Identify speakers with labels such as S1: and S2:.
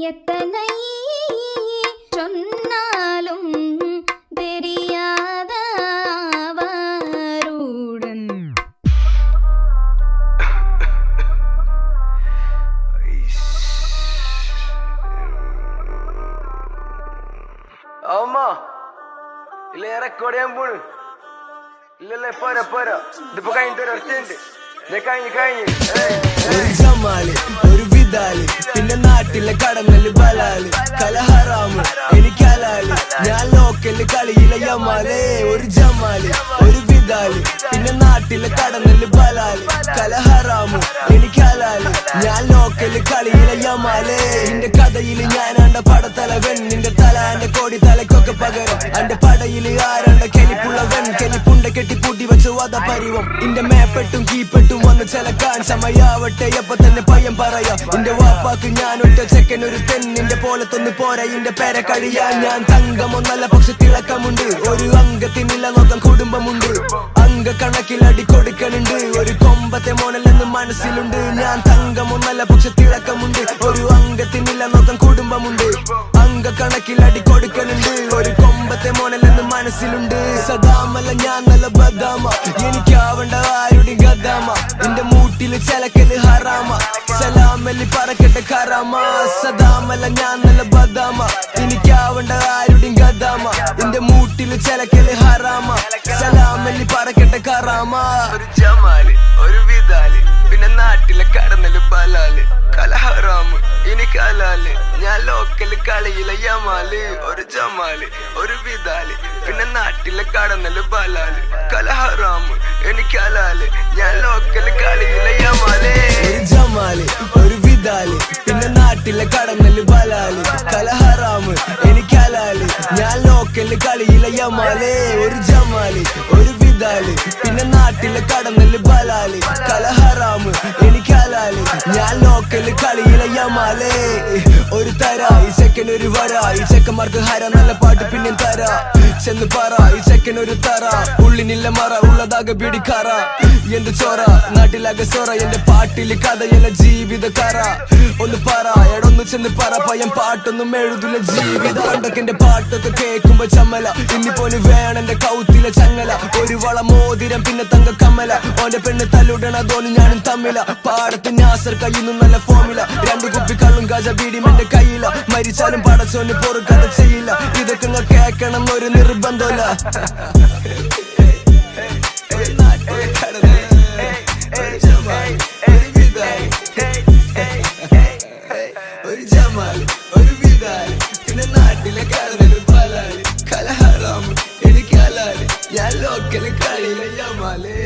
S1: எத்தனை சொன்னாலும் தெரியாத அவருடன்
S2: അമ്മ ഇല്ല റെക്കോർഡ് ചെയ്യാൻ പോണ് ഇല്ലല്ല പോരാ പോരാ ഇതിപ്പോ കഴിഞ്ഞിട്ട് ഒരു ഒറ്റയുണ്ട്
S3: ഒരു ജമാല് ഒരു വിദാല് പിന്നെ നാട്ടിലെ കടന്നല് ബലാല് കലഹറാമ് എനിക്ക് ഹലാല് ഞാൻ ലോക്കല് കളിയിലെ യമാലേ ഒരു ജമാല് ഒരു വിദാല് പിന്നെ നാട്ടിലെ കടന്നല് ബലാല് കലഹറാമ് എനിക്ക് ഹലാല് ഞാൻ ലോക്കല് കളിയിലെ യമാലേ എന്റെ കഥയില് ഞാനാണ്ട പടത്തലവൻ നിന്റെ തല എന്റെ കോടി തലക്കൊക്കെ പകരം എന്റെ പടയില് ആരാണ്ട കെലിപ്പുള്ളവൻ കെലിപ്പുണ്ട കെട്ടിപ്പൂട്ടി വെച്ച വധപരിവം എന്റെ മേപ്പെട്ടും കീപ്പെട്ടും വന്ന് ചിലക്കാൻ സമയാവട്ടെ അപ്പൊ തന്നെ പയ്യം പറയാ എന്റെ വാപ്പാക്ക് ഞാൻ ഒറ്റ ചെക്കൻ ഒരു തെന്നിന്റെ പോലത്തൊന്ന് പോരാ എന്റെ പേരെ കഴിയാൻ ഞാൻ തങ്കമൊന്നല്ല പക്ഷെ തിളക്കമുണ്ട് ഒരു അംഗത്തിനില്ല നോക്കാൻ കുടുംബമുണ്ട് അംഗക്കണക്കിൽ അടി കൊടുക്കലുണ്ട് ഒരു കൊമ്പത്തെ മോനല്ലെന്ന് മനസ്സിലുണ്ട് ഞാൻ തങ്കമൊന്നല്ല പക്ഷെ തിളക്കമുണ്ട് ഒരു അംഗത്തിനില്ല നോക്കാൻ കുടുംബമുണ്ട് അംഗക്കണക്കിൽ അടി കൊടുക്കലുണ്ട് ഒരു കൊമ്പത്തെ മോനല്ലെന്ന് മനസ്സിലുണ്ട് സദാമല്ല ഞാൻ നല്ല ബദാമ എനിക്കാവണ്ട ആരുടെ ഗദാമ എന്റെ മൂട്ടില് ചലക്കല് ഹറാമ സലാമല്ലി പറക്കട്ടെ കറാമ സദാമല്ല ഞാൻ നല്ല ബദാമ എനിക്കാവണ്ട ആരുടെ ഗദാമ എന്റെ മൂട്ടില് ചലക്കല് ഹറാമ സലാമല്ലി പറക്കട്ടെ കറാമ
S2: ഒരു ജമാല് ഒരു വിദാല് പിന്നെ നാട്ടിലെ കടന്നല് ബലാല് കലഹറാമ് എനിക്ക് ഹലാല് ഞാൻ ലോക്കല് കളിയിലെ യമാല് ഒരു ജമാല് ഒരു വിദാല് പിന്നെ നാട്ടിലെ കടന്നല് ബലാല് കലഹറാമ് എനിക്ക് ഹലാല് ഞാൻ ലോക്കല് കളിയിലെ യമാല്
S3: ഒരു ജമാല് ഒരു വിദാല് പിന്നെ നാട്ടിലെ കടന്നല് ബലാല് കലഹറാമ് എനിക്ക് ഹലാല് ഞാൻ ലോക്കല് കളിയിലെ യമാല് ഒരു ജമാല് ഒരു വിദാല് പിന്നെ നാട്ടിലെ കടന്നല് ബലാല് കലഹറാമ് എനിക്ക് ഹലാല് ഞാൻ ലോക്കല് കളിയിലെ യമാല് ഒരു തര ഈ ചെക്കൻ ഒരു വര ഈ ചെക്കന്മാർക്ക് ഹര നല്ല പാട്ട് പിന്നെ തര ചെന്ന് പറ ഈ ചെക്കൻ ഒരു തറ ഉള്ളിനില്ല മറ ഉള്ളതാകെ പിടിക്കാറ എന്റെ ചോറ നാട്ടിലാകെ സൊറ എന്റെ പാട്ടില് കഥയല്ല ജീവിത കറ ഒന്ന് പറ എടൊന്ന് ചെന്ന് പറ പയ്യൻ പാട്ടൊന്നും എഴുതില്ല ജീവിത പണ്ടൊക്കെ പാട്ടൊക്കെ കേൾക്കുമ്പോ ചമ്മല ഇന്നിപ്പോന് വേണെന്റെ കൗത്തിലെ ചങ്ങല ഒരു വള മോതിരം പിന്നെ തങ്ക കമ്മല ഓന്റെ പെണ്ണ് തല്ലുടണതോന്ന് ഞാനും തമ്മില പാടത്ത് നാസർ കയ്യുന്നു നല്ല ഫോമില രണ്ടു കുപ്പി കള്ളും ഗജ ബീഡിയും എന്റെ കയ്യില മരിച്ചാലും പടച്ചോന് പൊറുക്കഥ ചെയ്യില്ല ഇതൊക്കെ കേക്കണം ഒരു നിർബന്ധമില്ല ഒരു ജമാല് ഒരു വിദാല് പിന്നെ നാട്ടിലെ കടന്നല് ബലാല് കലഹറാമ് എനിക്ക് ഹലാല് ഞാൻ ലോക്കല് കളിയിലെ യമാല്